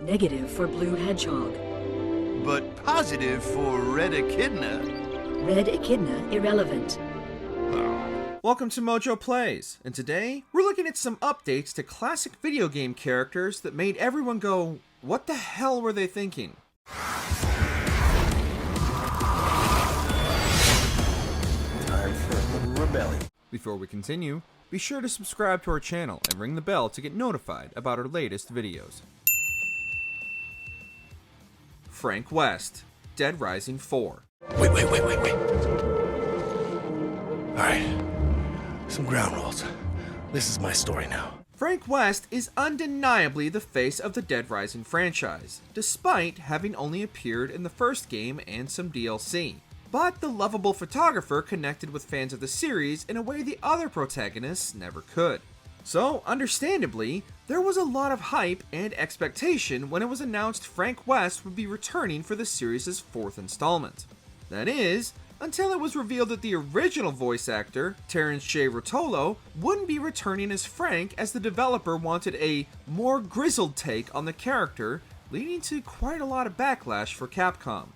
negative for Blue Hedgehog. But positive for Red Echidna. Red Echidna irrelevant. Welcome to MojoPlays, and today we're looking at some updates to classic video game characters that made everyone go, what the hell were they thinking? Time for a little rebellion. Before we continue, be sure to subscribe to our channel and ring the bell to get notified about our latest videos. Frank West, Dead Rising 4. Wait. Alright, some ground rules. This is my story now. Frank West is undeniably the face of the Dead Rising franchise, despite having only appeared in the first game and some DLC. But the lovable photographer connected with fans of the series in a way the other protagonists never could. So, understandably, there was a lot of hype and expectation when it was announced Frank West would be returning for the series' fourth installment. That is, until it was revealed that the original voice actor, Terrence J. Rotolo, wouldn't be returning as Frank as the developer wanted a more grizzled take on the character, leading to quite a lot of backlash for Capcom.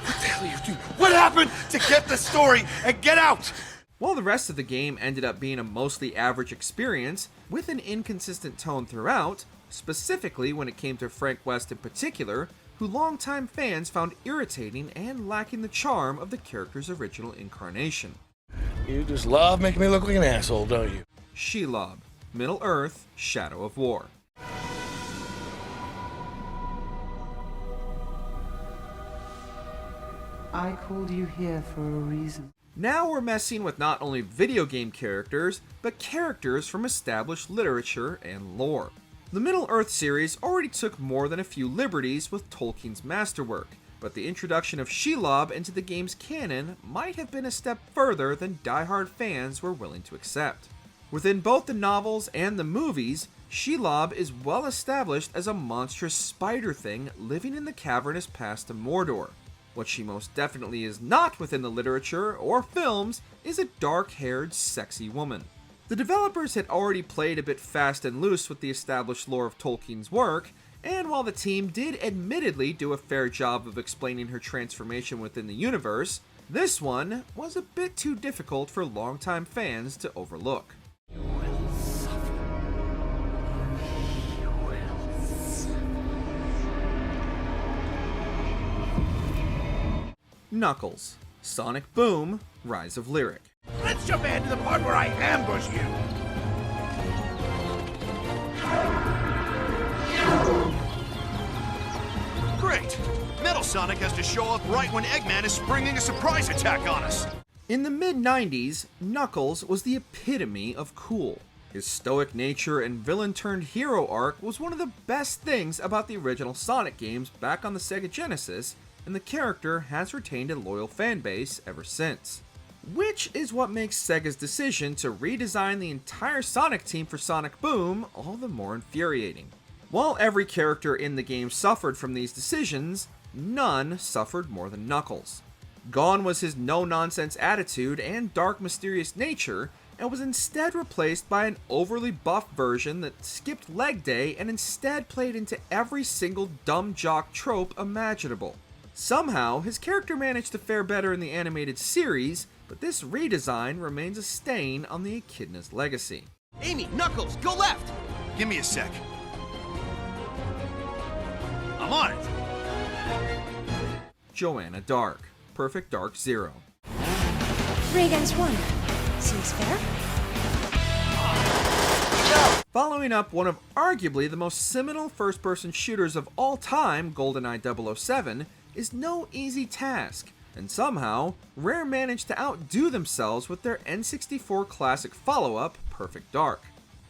What the hell are you doing? What happened to get the story and get out? While the rest of the game ended up being a mostly average experience, with an inconsistent tone throughout, specifically when it came to Frank West in particular, who longtime fans found irritating and lacking the charm of the character's original incarnation. You just love making me look like an asshole, don't you? Shelob, Middle-earth, Shadow of War. I called you here for a reason. Now we're messing with not only video game characters, but characters from established literature and lore. The Middle-earth series already took more than a few liberties with Tolkien's masterwork, but the introduction of Shelob into the game's canon might have been a step further than die-hard fans were willing to accept. Within both the novels and the movies, Shelob is well established as a monstrous spider thing living in the cavernous past of Mordor. What she most definitely is not within the literature or films is a dark-haired, sexy woman. The developers had already played a bit fast and loose with the established lore of Tolkien's work, and while the team did admittedly do a fair job of explaining her transformation within the universe, this one was a bit too difficult for longtime fans to overlook. Knuckles, Sonic Boom, Rise of Lyric. Let's jump ahead to the part where I ambush you. Great! Metal Sonic has to show up right when Eggman is springing a surprise attack on us. In the mid-90s, Knuckles was the epitome of cool. His stoic nature and villain-turned-hero arc was one of the best things about the original Sonic games back on the Sega Genesis, and the character has retained a loyal fanbase ever since. Which is what makes Sega's decision to redesign the entire Sonic team for Sonic Boom all the more infuriating. While every character in the game suffered from these decisions, none suffered more than Knuckles. Gone was his no-nonsense attitude and dark mysterious nature, and was instead replaced by an overly buffed version that skipped leg day and instead played into every single dumb jock trope imaginable. Somehow, his character managed to fare better in the animated series, but this redesign remains a stain on the Echidna's legacy. Amy, Knuckles, go left! Give me a sec. I'm on it! Joanna Dark, Perfect Dark Zero. 3 against 1. Seems fair. Following up one of arguably the most seminal first-person shooters of all time, GoldenEye 007, is no easy task, and somehow, Rare managed to outdo themselves with their N64 classic follow-up, Perfect Dark.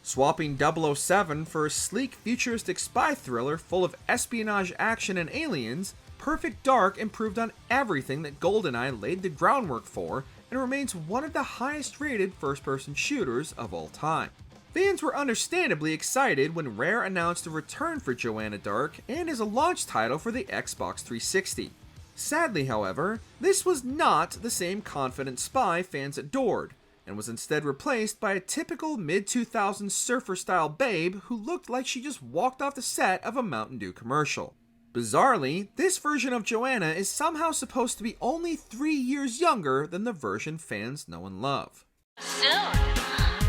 Swapping 007 for a sleek futuristic spy thriller full of espionage action and aliens, Perfect Dark improved on everything that GoldenEye laid the groundwork for, and remains one of the highest rated first-person shooters of all time. Fans were understandably excited when Rare announced a return for Joanna Dark and as a launch title for the Xbox 360. Sadly, however, this was not the same confident spy fans adored, and was instead replaced by a typical mid-2000s surfer-style babe who looked like she just walked off the set of a Mountain Dew commercial. Bizarrely, this version of Joanna is somehow supposed to be only 3 years younger than the version fans know and love. Soon,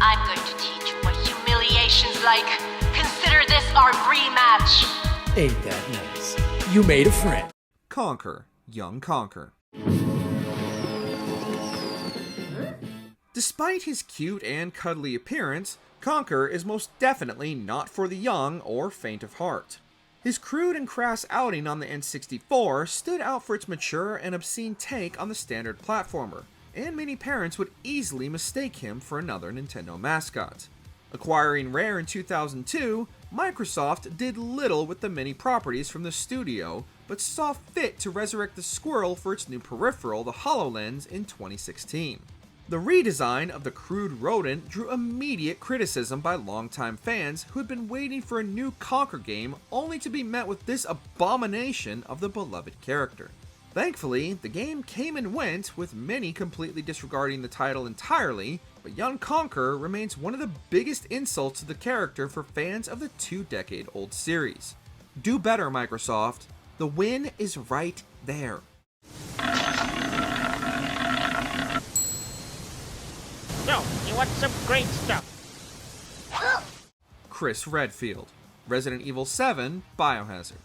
I'm going to teach you what humiliation's like. Consider this our rematch. Ain't that nice? You made a friend. Conker, young Conker. Despite his cute and cuddly appearance, Conker is most definitely not for the young or faint of heart. His crude and crass outing on the N64 stood out for its mature and obscene take on the standard platformer, and many parents would easily mistake him for another Nintendo mascot. Acquiring Rare in 2002, Microsoft did little with the many properties from the studio, but saw fit to resurrect the squirrel for its new peripheral, the HoloLens, in 2016. The redesign of the crude rodent drew immediate criticism by longtime fans who had been waiting for a new Conker game only to be met with this abomination of the beloved character. Thankfully, the game came and went, with many completely disregarding the title entirely, but young Conker remains one of the biggest insults to the character for fans of the 2-decade-old series. Do better, Microsoft. The win is right there. So, you want some great stuff? Chris Redfield, Resident Evil 7 Biohazard.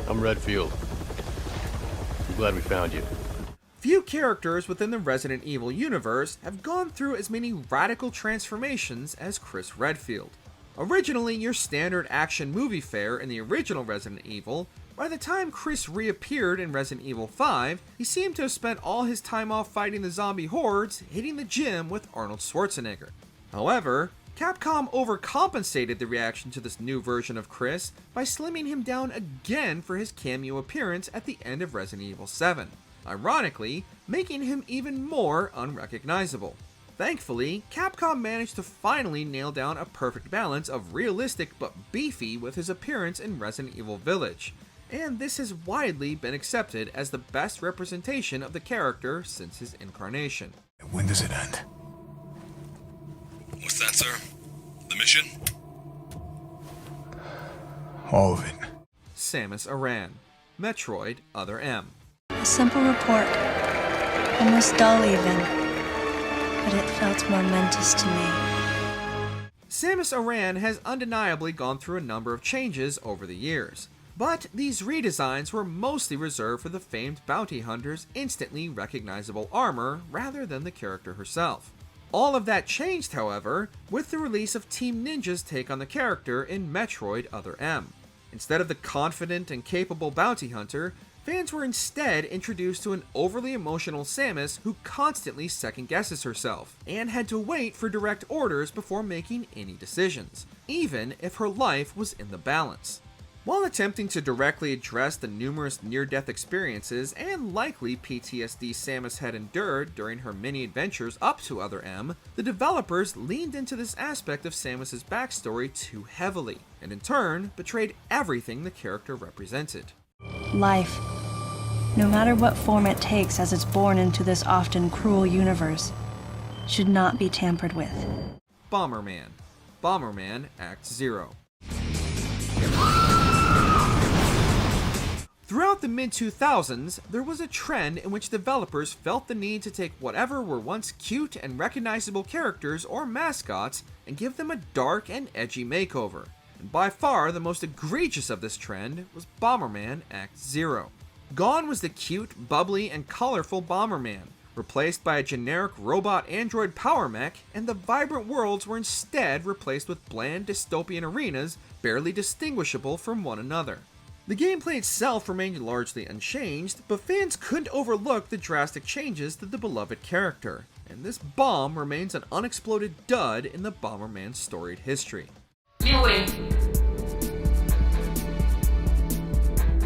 I'm Redfield. I'm glad we found you. Few characters within the Resident Evil universe have gone through as many radical transformations as Chris Redfield. Originally your standard action movie fare in the original Resident Evil, by the time Chris reappeared in Resident Evil 5, he seemed to have spent all his time off fighting the zombie hordes, hitting the gym with Arnold Schwarzenegger. However, Capcom overcompensated the reaction to this new version of Chris by slimming him down again for his cameo appearance at the end of Resident Evil 7, ironically making him even more unrecognizable. Thankfully, Capcom managed to finally nail down a perfect balance of realistic but beefy with his appearance in Resident Evil Village, and this has widely been accepted as the best representation of the character since his incarnation. When does it end? What's that, sir? The mission? All of it. Samus Aran, Metroid Other M. A simple report, almost dull even, but it felt momentous to me. Samus Aran has undeniably gone through a number of changes over the years, but these redesigns were mostly reserved for the famed bounty hunter's instantly recognizable armor rather than the character herself. All of that changed, however, with the release of Team Ninja's take on the character in Metroid Other M. Instead of the confident and capable bounty hunter, fans were instead introduced to an overly emotional Samus who constantly second-guesses herself, and had to wait for direct orders before making any decisions, even if her life was in the balance. While attempting to directly address the numerous near-death experiences and likely PTSD Samus had endured during her many adventures up to Other M, the developers leaned into this aspect of Samus's backstory too heavily, and in turn betrayed everything the character represented. Life, no matter what form it takes as it's born into this often cruel universe, should not be tampered with. Bomberman Act Zero. Throughout the mid-2000s, there was a trend in which developers felt the need to take whatever were once cute and recognizable characters or mascots and give them a dark and edgy makeover. And by far the most egregious of this trend was Bomberman Act Zero. Gone was the cute, bubbly, and colorful Bomberman, replaced by a generic robot android power mech, and the vibrant worlds were instead replaced with bland dystopian arenas barely distinguishable from one another. The gameplay itself remained largely unchanged, but fans couldn't overlook the drastic changes to the beloved character, and this bomb remains an unexploded dud in the Bomberman storied history. You win.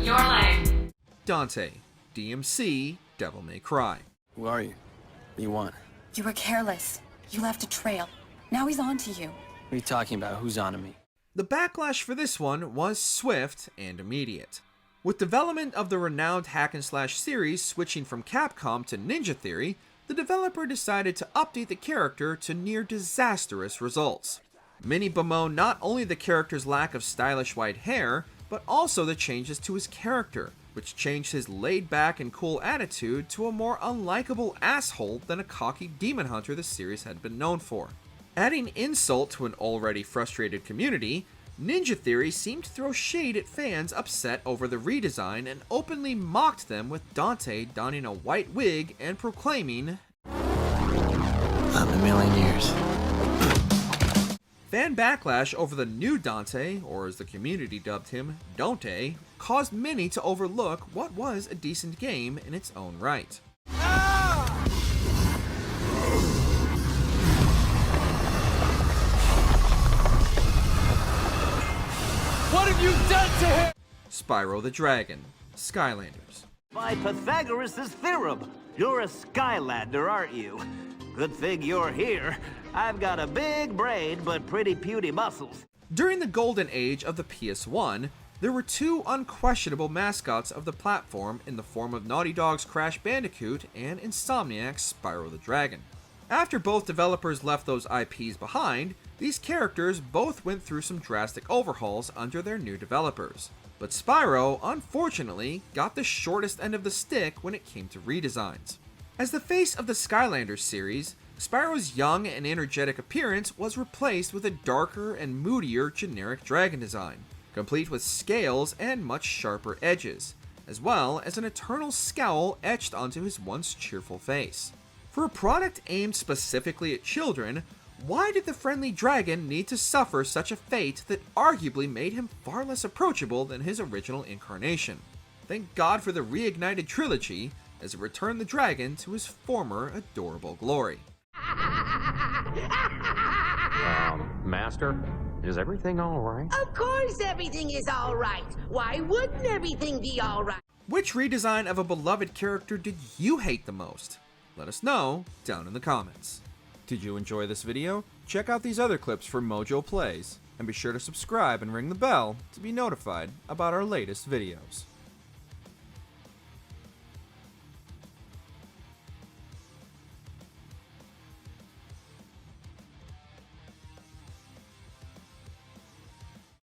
Your lane. Dante, DMC, Devil May Cry. Who are you? What do you want? You were careless. You left a trail. Now he's on to you. What are you talking about? Who's on to me? The backlash for this one was swift and immediate. With development of the renowned hack-and-slash series switching from Capcom to Ninja Theory, the developer decided to update the character to near disastrous results. Many bemoan not only the character's lack of stylish white hair, but also the changes to his character, which changed his laid-back and cool attitude to a more unlikable asshole than a cocky demon hunter the series had been known for. Adding insult to an already frustrated community, Ninja Theory seemed to throw shade at fans upset over the redesign and openly mocked them with Dante donning a white wig and proclaiming, "Not in a million years." Fan backlash over the new Dante, or as the community dubbed him, Dante, caused many to overlook what was a decent game in its own right. What have you done to him? Spyro the Dragon, Skylanders. By Pythagoras' theorem, you're a Skylander, aren't you? Good thing you're here. I've got a big brain, but pretty puny muscles. During the golden age of the PS1, there were two unquestionable mascots of the platform in the form of Naughty Dog's Crash Bandicoot and Insomniac's Spyro the Dragon. After both developers left those IPs behind, these characters both went through some drastic overhauls under their new developers. But Spyro, unfortunately, got the shortest end of the stick when it came to redesigns. As the face of the Skylanders series, Spyro's young and energetic appearance was replaced with a darker and moodier generic dragon design, complete with scales and much sharper edges, as well as an eternal scowl etched onto his once cheerful face. For a product aimed specifically at children, why did the friendly dragon need to suffer such a fate that arguably made him far less approachable than his original incarnation? Thank God for the reignited trilogy, as it returned the dragon to his former adorable glory. Master, is everything all right? Of course everything is all right. Why wouldn't everything be all right? Which redesign of a beloved character did you hate the most? Let us know down in the comments. Did you enjoy this video? Check out these other clips from MojoPlays, and be sure to subscribe and ring the bell to be notified about our latest videos.